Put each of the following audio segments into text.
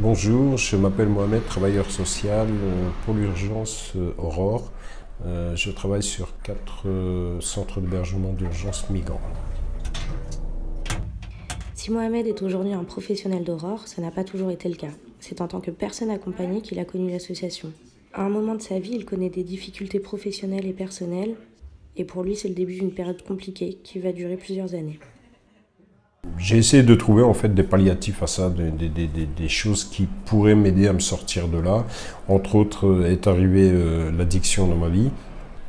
Bonjour, je m'appelle Mohamed, travailleur social pour l'urgence Aurore. Je travaille sur 4 centres d'hébergement d'urgence migrants. Si Mohamed est aujourd'hui un professionnel d'Aurore, ça n'a pas toujours été le cas. C'est en tant que personne accompagnée qu'il a connu l'association. À un moment de sa vie, il connaît des difficultés professionnelles et personnelles, et pour lui, c'est le début d'une période compliquée qui va durer plusieurs années. J'ai essayé de trouver en fait des palliatifs à ça, des choses qui pourraient m'aider à me sortir de là. Entre autres, est arrivée l'addiction dans ma vie.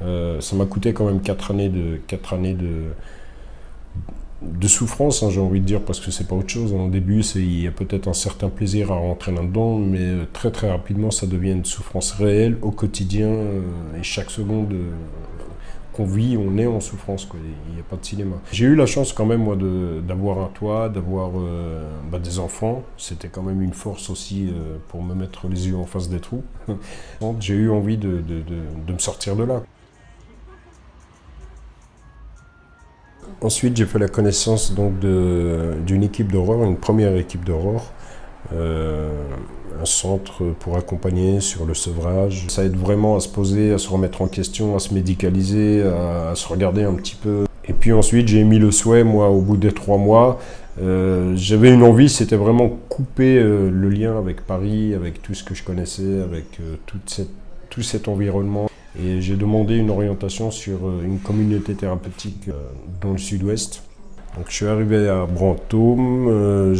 Ça m'a coûté quand même 4 années de souffrance, hein, j'ai envie de dire, parce que c'est pas autre chose. Au début, il y a peut-être un certain plaisir à rentrer là-dedans, mais très rapidement, ça devient une souffrance réelle au quotidien, et chaque seconde qu'on vit, on est en souffrance, quoi. Il n'y a pas de cinéma. J'ai eu la chance quand même, moi, d'avoir un toit, d'avoir des enfants. C'était quand même une force aussi pour me mettre les yeux en face des trous. J'ai eu envie de me sortir de là. Ensuite, j'ai fait la connaissance d'une équipe d'Aurore, une première équipe d'Aurore, un centre pour accompagner sur le sevrage. Ça aide vraiment à se poser, à se remettre en question, à se médicaliser, à se regarder un petit peu. Et puis ensuite, j'ai émis le souhait, moi, au bout des 3 mois, j'avais une envie, c'était vraiment couper le lien avec Paris, avec tout ce que je connaissais, avec tout cet environnement. Et j'ai demandé une orientation sur une communauté thérapeutique dans le sud-ouest. Donc je suis arrivé à Brantôme,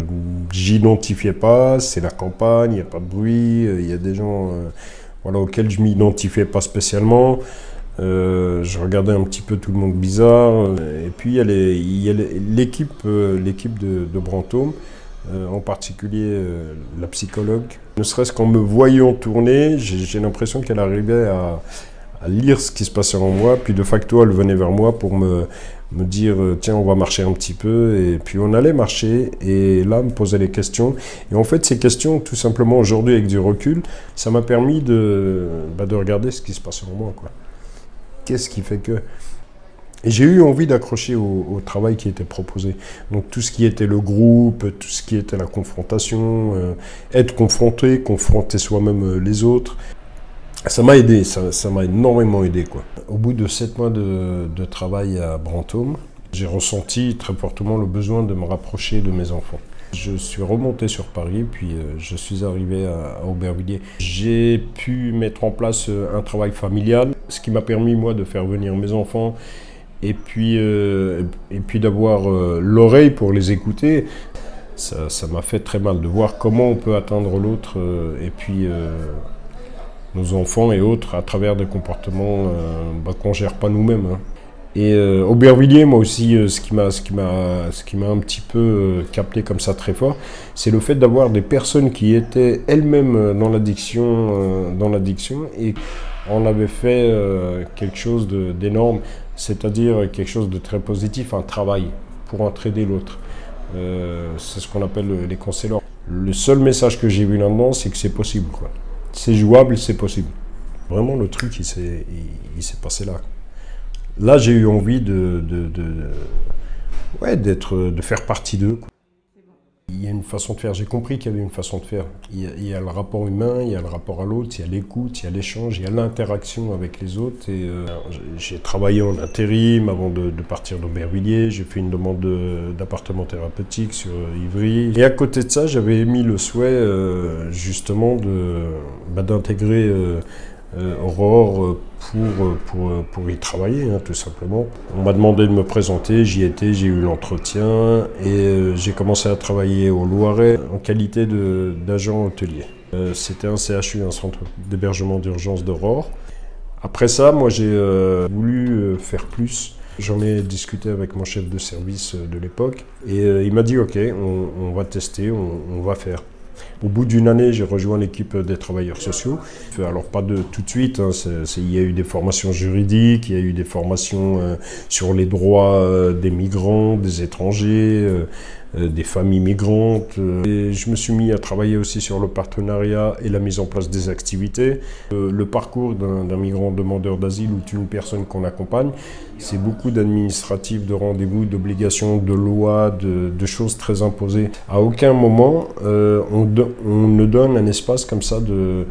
j'identifiais pas, c'est la campagne, il n'y a pas de bruit, il y a des gens auxquels je m'identifiais pas spécialement. Je regardais un petit peu tout le monde bizarre. Et puis il y a l'équipe de Brantôme, en particulier la psychologue. Ne serait-ce qu'en me voyant tourner, j'ai l'impression qu'elle arrivait à lire ce qui se passait en moi, puis de facto elle venait vers moi pour me dire tiens, on va marcher un petit peu, et puis on allait marcher, et là me posait les questions, et en fait ces questions, tout simplement aujourd'hui avec du recul, ça m'a permis de regarder ce qui se passait en moi, quoi. Qu'est-ce qui fait que... Et j'ai eu envie d'accrocher au travail qui était proposé. Donc tout ce qui était le groupe, tout ce qui était la confrontation, être confronter soi-même les autres. Ça m'a aidé, ça m'a énormément aidé, quoi. Au bout de 7 mois de travail à Brantôme, j'ai ressenti très fortement le besoin de me rapprocher de mes enfants. Je suis remonté sur Paris, puis je suis arrivé à Aubervilliers. J'ai pu mettre en place un travail familial, ce qui m'a permis, moi, de faire venir mes enfants, et puis d'avoir l'oreille pour les écouter. Ça m'a fait très mal de voir comment on peut atteindre l'autre, et puis... nos enfants et autres, à travers des comportements qu'on ne gère pas nous-mêmes. Hein. Et Aubervilliers, moi aussi, ce qui m'a un petit peu capté comme ça très fort, c'est le fait d'avoir des personnes qui étaient elles-mêmes dans l'addiction, et on avait fait quelque chose d'énorme, c'est-à-dire quelque chose de très positif, un travail pour entraider l'autre. C'est ce qu'on appelle les conseillers. Le seul message que j'ai vu là-dedans, c'est que c'est possible, quoi. C'est jouable, c'est possible. Vraiment, le truc, il s'est passé là. Là, j'ai eu envie de faire partie d'eux. Il y a une façon de faire. J'ai compris qu'il y avait une façon de faire. Il y a le rapport humain, il y a le rapport à l'autre, il y a l'écoute, il y a l'échange, il y a l'interaction avec les autres. Et j'ai travaillé en intérim avant de partir d'Aubervilliers. J'ai fait une demande d'appartement thérapeutique sur Ivry. Et à côté de ça, j'avais émis le souhait justement d'intégrer Aurore pour y travailler, hein, tout simplement. On m'a demandé de me présenter, j'y étais, j'ai eu l'entretien, et j'ai commencé à travailler au Loiret en qualité d'agent hôtelier. C'était un CHU, un centre d'hébergement d'urgence d'Aurore. Après ça, moi j'ai voulu faire plus. J'en ai discuté avec mon chef de service de l'époque, et il m'a dit ok, on va tester, on va faire. Au bout d'une année, j'ai rejoint l'équipe des travailleurs sociaux. Alors pas tout de suite, hein, il y a eu des formations juridiques, il y a eu des formations sur les droits des migrants, des étrangers, des familles migrantes. Et je me suis mis à travailler aussi sur le partenariat et la mise en place des activités. Le parcours d'un migrant demandeur d'asile ou d'une personne qu'on accompagne, c'est beaucoup d'administratifs, de rendez-vous, d'obligations, de lois, de choses très imposées. À aucun moment, on ne donne un espace comme ça où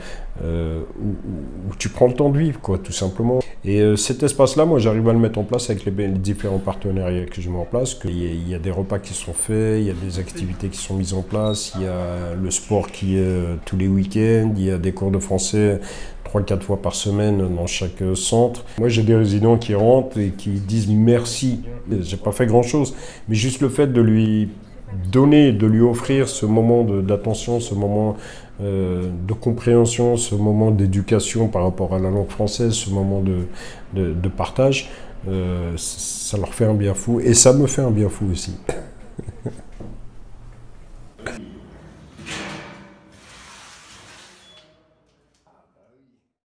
tu prends le temps de vivre, quoi, tout simplement. Et cet espace-là, moi, j'arrive à le mettre en place avec les différents partenariats que je mets en place. Il y a des repas qui sont faits, il y a des activités qui sont mises en place, il y a le sport qui est tous les week-ends, il y a des cours de français 3-4 fois par semaine dans chaque centre. Moi, j'ai des résidents qui rentrent et qui disent merci. J'ai pas fait grand-chose, mais juste le fait de lui donner, de lui offrir ce moment d'attention, ce moment de compréhension, ce moment d'éducation par rapport à la langue française, ce moment de partage, ça leur fait un bien fou et ça me fait un bien fou aussi.